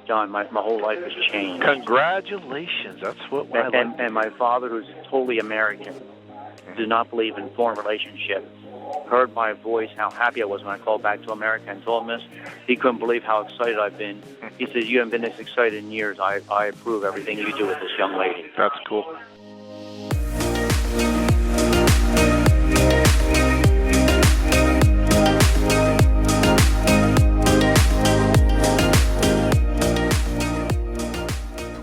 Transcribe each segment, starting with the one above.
John, my whole life has changed. Congratulations. That's what I like. And my father, who's totally American, did not believe in foreign relationships, heard my voice, how happy I was when I called back to America and told him this. He couldn't believe how excited I've been. He said, you haven't been this excited in years. I approve everything you do with this young lady. That's cool.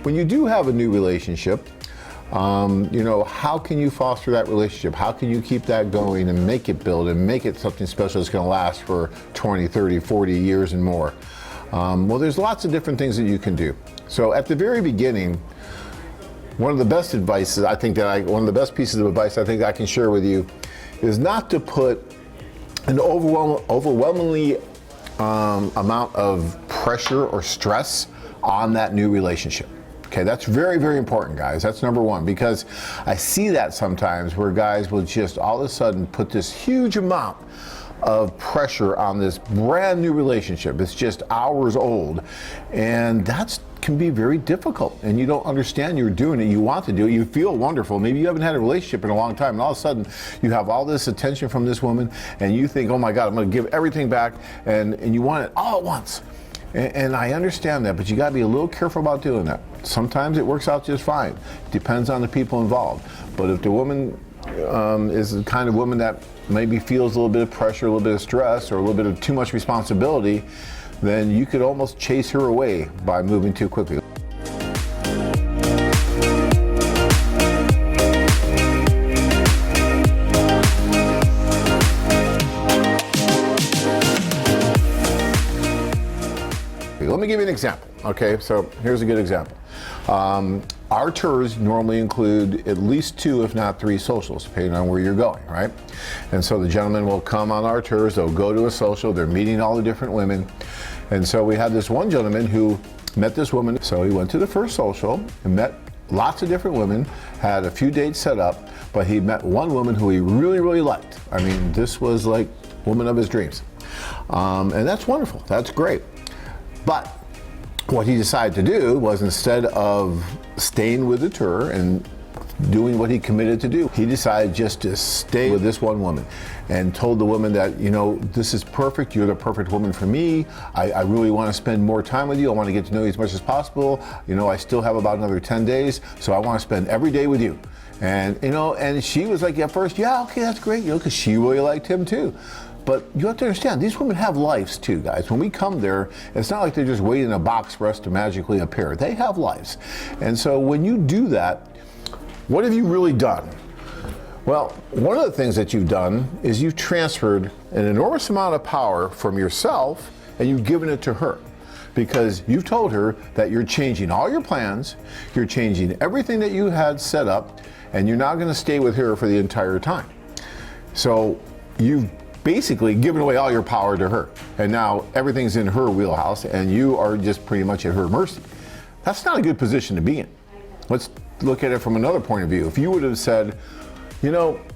When you do have a new relationship, how can you foster that relationship? How can you keep that going and make it build and make it something special that's going to last for 20, 30, 40 years and more? Well, there's lots of different things that you can do. So at the very beginning, one of the best pieces of advice I think I can share with you is not to put an overwhelmingly amount of pressure or stress on that new relationship. Okay, that's very, very important, guys. That's number one, because I see that sometimes where guys will just all of a sudden put this huge amount of pressure on this brand new relationship. It's just hours old, and that can be very difficult, and you don't understand you're doing it. You want to do it. You feel wonderful. Maybe you haven't had a relationship in a long time, and all of a sudden you have all this attention from this woman, and you think, oh my God, I'm going to give everything back, and you want it all at once. And I understand that, but you got to be a little careful about doing that. Sometimes it works out just fine. Depends on the people involved. But if the woman is the kind of woman that maybe feels a little bit of pressure, a little bit of stress, or a little bit of too much responsibility, then you could almost chase her away by moving too quickly. Let me give you an example. Okay, so here's a good example. Our tours normally include at least 2, if not 3 socials, depending on where you're going, right? And so the gentlemen will come on our tours, they'll go to a social, they're meeting all the different women. And so we had this one gentleman who met this woman. So he went to the first social and met lots of different women, had a few dates set up, but he met one woman who he really, really liked. I mean, this was like woman of his dreams. And that's wonderful, that's great. But what he decided to do was, instead of staying with the tour and doing what he committed to do, he decided just to stay with this one woman and told the woman that, this is perfect, you're the perfect woman for me, I really want to spend more time with you, I want to get to know you as much as possible, I still have about another 10 days, so I want to spend every day with you. And, and she was like, at first, yeah, okay, that's great, because she really liked him too. But you have to understand, these women have lives too, guys. When we come there, it's not like they're just waiting in a box for us to magically appear. They have lives. And so when you do that, what have you really done? Well, one of the things that you've done is you've transferred an enormous amount of power from yourself and you've given it to her. Because you've told her that you're changing all your plans, you're changing everything that you had set up, and you're not going to stay with her for the entire time. So you've basically given away all your power to her. And now everything's in her wheelhouse and you are just pretty much at her mercy. That's not a good position to be in. Let's look at it from another point of view. If you would have said,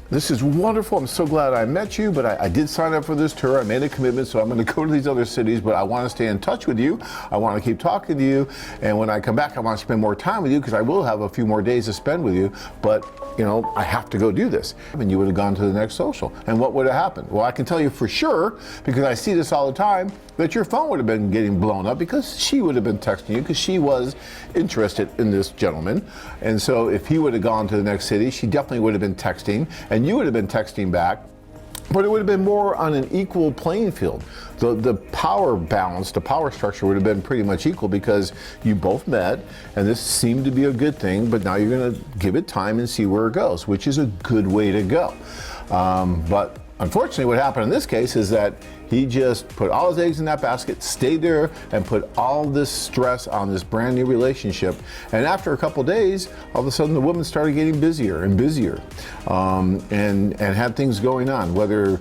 this is wonderful, I'm so glad I met you, but I did sign up for this tour, I made a commitment, so I'm going to go to these other cities, but I want to stay in touch with you, I want to keep talking to you, and when I come back I want to spend more time with you, because I will have a few more days to spend with you, but I have to go do this. And you would have gone to the next social. And what would have happened? Well, I can tell you for sure, because I see this all the time, that your phone would have been getting blown up because she would have been texting you because she was interested in this gentleman. And so if he would have gone to the next city, she definitely would have been texting, and you would have been texting back. But it would have been more on an equal playing field. The power balance, the power structure would have been pretty much equal because you both met and this seemed to be a good thing, but now you're going to give it time and see where it goes, which is a good way to go. But unfortunately what happened in this case is that he just put all his eggs in that basket, stayed there, and put all this stress on this brand new relationship. And after a couple days, all of a sudden the woman started getting busier and busier, and had things going on. Whether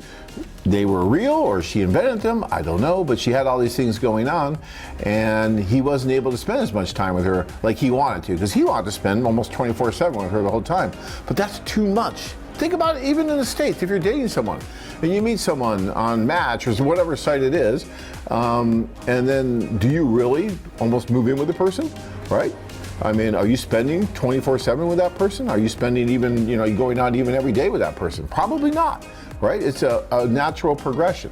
they were real or she invented them, I don't know, but she had all these things going on, and he wasn't able to spend as much time with her like he wanted to, because he wanted to spend almost 24/7 with her the whole time. But that's too much. Think about it, even in the States, if you're dating someone and you meet someone on Match or whatever site it is, and then do you really almost move in with the person, right? I mean, are you spending 24/7 with that person? Are you spending even, you going out even every day with that person? Probably not, right? It's a natural progression.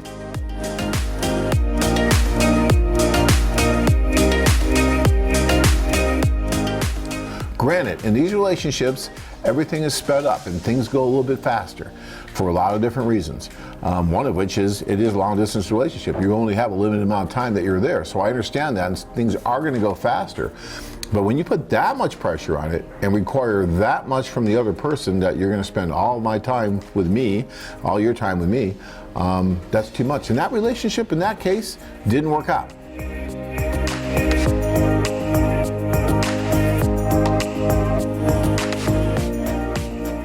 Granted, in these relationships, everything is sped up and things go a little bit faster for a lot of different reasons. One of which is it is a long distance relationship. You only have a limited amount of time that you're there. So I understand that, and things are going to go faster. But when you put that much pressure on it and require that much from the other person, that you're going to spend all my time with me, all your time with me, that's too much. And that relationship in that case didn't work out.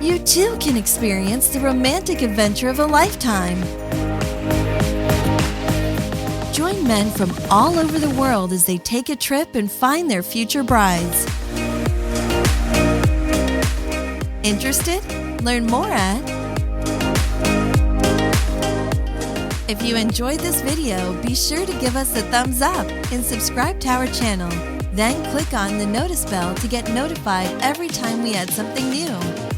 You too can experience the romantic adventure of a lifetime. Join men from all over the world as they take a trip and find their future brides. Interested? Learn more at... If you enjoyed this video, be sure to give us a thumbs up and subscribe to our channel. Then click on the notice bell to get notified every time we add something new.